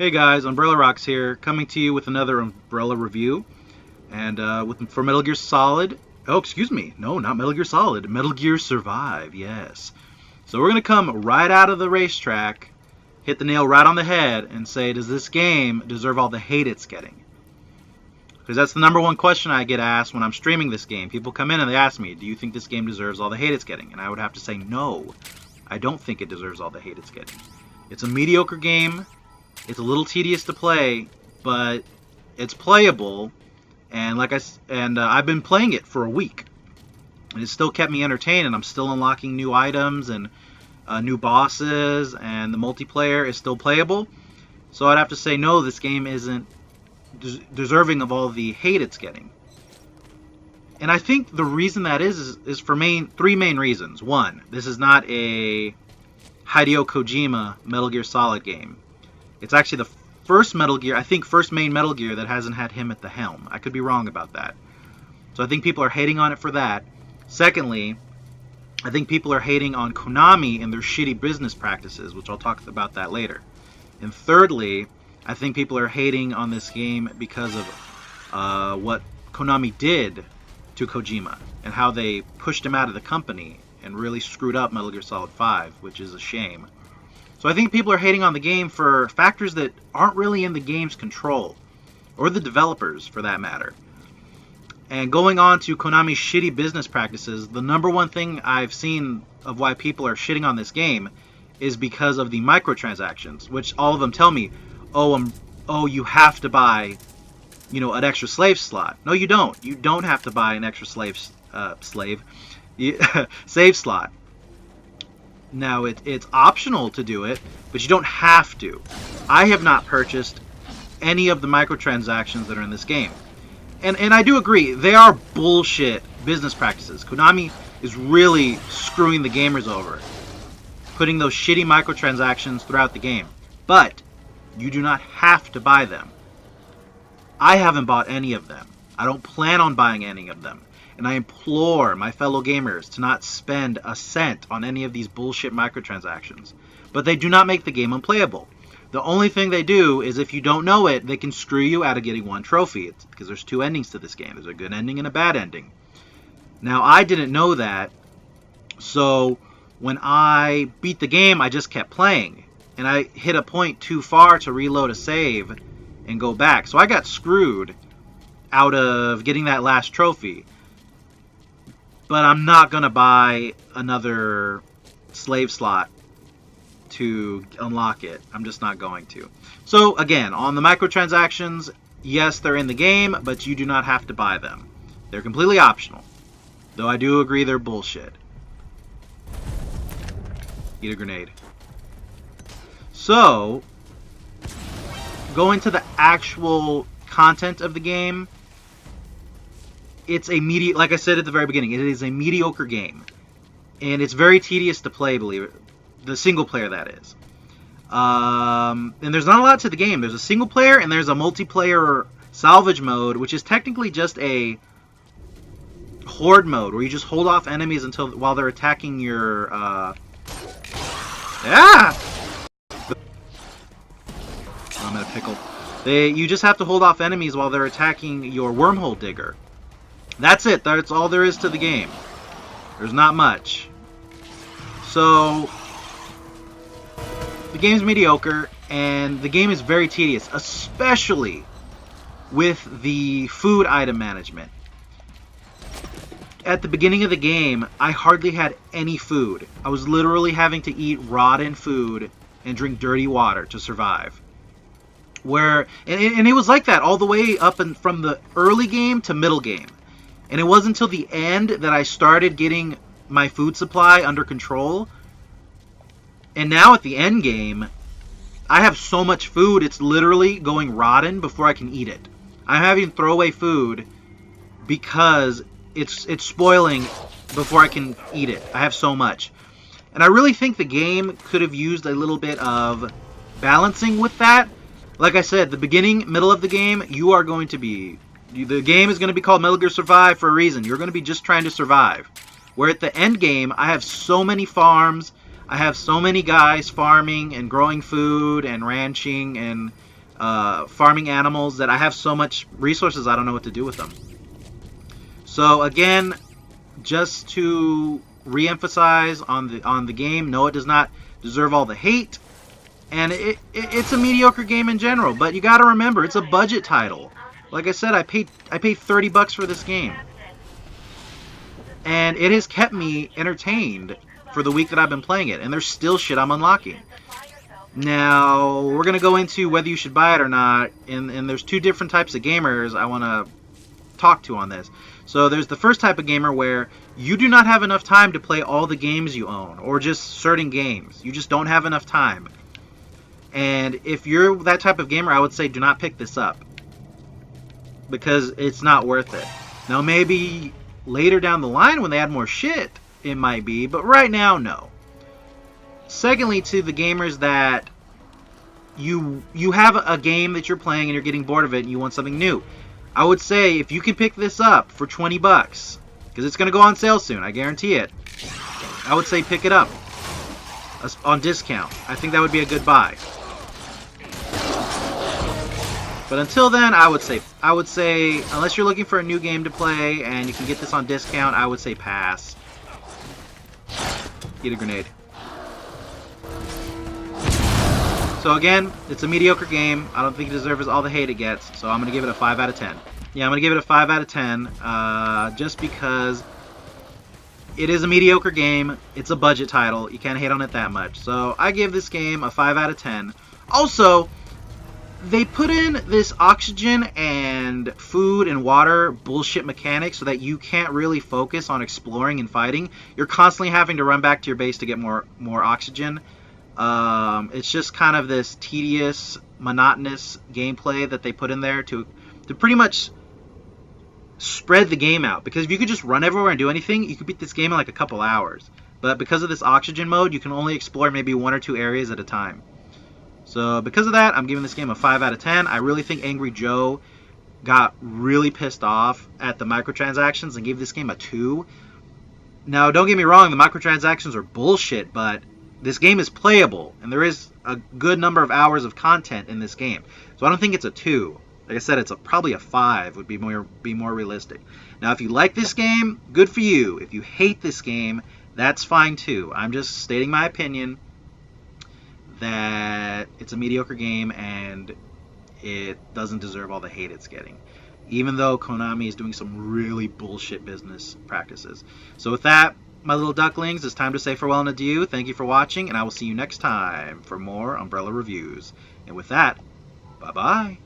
Hey guys, Umbrella Rocks here, coming to you with another Umbrella review, and for Metal Gear Solid. Oh, excuse me, no, not Metal Gear Solid, Metal Gear Survive. Yes. So we're gonna come right out of the racetrack, hit the nail right on the head, and say, does this game deserve all the hate it's getting? Because that's the number one question I get asked when I'm streaming this game. People come in and they ask me, do you think this game deserves all the hate it's getting? And I would have to say, no, I don't think it deserves all the hate it's getting. It's a mediocre game. It's a little tedious to play, but it's playable, and I've been playing it for a week, and it still kept me entertained. And I'm still unlocking new items and new bosses, and the multiplayer is still playable. So I'd have to say no, this game isn't deserving of all the hate it's getting. And I think the reason that is for three main reasons. One, this is not a Hideo Kojima Metal Gear Solid game. It's actually the first main Metal Gear that hasn't had him at the helm. I could be wrong about that. So I think people are hating on it for that. Secondly, I think people are hating on Konami and their shitty business practices, which I'll talk about that later. And thirdly, I think people are hating on this game because of what Konami did to Kojima and how they pushed him out of the company and really screwed up Metal Gear Solid 5, which is a shame. So I think people are hating on the game for factors that aren't really in the game's control, or the developers for that matter. And going on to Konami's shitty business practices, the number one thing I've seen of why people are shitting on this game is because of the microtransactions, which all of them tell me, oh, you have to buy, an extra slave slot. No, you don't. You don't have to buy an extra save slot. Now, it's optional to do it, but you don't have to. I have not purchased any of the microtransactions that are in this game. And I do agree, they are bullshit business practices. Konami is really screwing the gamers over, putting those shitty microtransactions throughout the game. But you do not have to buy them. I haven't bought any of them. I don't plan on buying any of them. And I implore my fellow gamers to not spend a cent on any of these bullshit microtransactions. But they do not make the game unplayable. The only thing they do is, if you don't know it, they can screw you out of getting one trophy. It's because there's two endings to this game. There's a good ending and a bad ending. Now, I didn't know that, so when I beat the game, I just kept playing. And I hit a point too far to reload a save and go back. So I got screwed out of getting that last trophy. But I'm not going to buy another slave slot to unlock it. I'm just not going to. So again, on the microtransactions, yes, they're in the game, but you do not have to buy them. They're completely optional. Though I do agree they're bullshit. Eat a grenade. So, going to the actual content of the game, it's like I said at the very beginning, it is a mediocre game. And it's very tedious to play, believe it. The single player, that is. And there's not a lot to the game. There's a single player and there's a multiplayer salvage mode, which is technically just a horde mode, where you just hold off enemies while they're attacking your... I'm in a pickle. You just have to hold off enemies while they're attacking your wormhole digger. That's it. That's all there is to the game. There's not much. So, the game's mediocre, and the game is very tedious, especially with the food item management. At the beginning of the game, I hardly had any food. I was literally having to eat rotten food and drink dirty water to survive. And it was like that all the way up from the early game to middle game. And it wasn't until the end that I started getting my food supply under control. And now at the end game, I have so much food, it's literally going rotten before I can eat it. I'm having to throw away food because it's spoiling before I can eat it. I have so much. And I really think the game could have used a little bit of balancing with that. Like I said, the beginning, middle of the game, the game is going to be called Metal Gear Survive for a reason. You're going to be just trying to survive. Where at the end game, I have so many farms, I have so many guys farming and growing food and ranching and farming animals that I have so much resources I don't know what to do with them. So again, just to re-emphasize on the game, no, it does not deserve all the hate, and it's a mediocre game in general. But you got to remember, it's a budget title. Like I said, I paid $30 for this game, and it has kept me entertained for the week that I've been playing it, and there's still shit I'm unlocking. Now, we're going to go into whether you should buy it or not, and there's two different types of gamers I want to talk to on this. So there's the first type of gamer where you do not have enough time to play all the games you own, or just certain games. You just don't have enough time. And if you're that type of gamer, I would say do not pick this up, because it's not worth it. Now, maybe later down the line when they add more shit, it might be, but right now, no. Secondly, to the gamers that you have a game that you're playing and you're getting bored of it and you want something new, I would say if you can pick this up for $20, because it's going to go on sale soon, I guarantee it, I would say pick it up on discount. I think that would be a good buy. But until then, I would say unless you're looking for a new game to play and you can get this on discount, I would say pass. Get a grenade. So again, it's a mediocre game. I don't think it deserves all the hate it gets, so I'm going to give it a 5 out of 10. Yeah, I'm going to give it a 5 out of 10, just because it is a mediocre game. It's a budget title. You can't hate on it that much. So I give this game a 5 out of 10. Also, they put in this oxygen and food and water bullshit mechanic so that you can't really focus on exploring and fighting. You're constantly having to run back to your base to get more oxygen. It's just kind of this tedious, monotonous gameplay that they put in there to pretty much spread the game out. Because if you could just run everywhere and do anything, you could beat this game in like a couple hours. But because of this oxygen mode, you can only explore maybe 1 or 2 areas at a time. So because of that, I'm giving this game a 5 out of 10. I really think Angry Joe got really pissed off at the microtransactions and gave this game a 2. Now, don't get me wrong, the microtransactions are bullshit, but this game is playable, and there is a good number of hours of content in this game. So I don't think it's a 2. Like I said, it's probably a 5 would be more realistic. Now, if you like this game, good for you. If you hate this game, that's fine too. I'm just stating my opinion that it's a mediocre game and it doesn't deserve all the hate it's getting, even though Konami is doing some really bullshit business practices. So with that, my little ducklings, it's time to say farewell and adieu. Thank you for watching, and I will see you next time for more Umbrella reviews. And with that, bye-bye.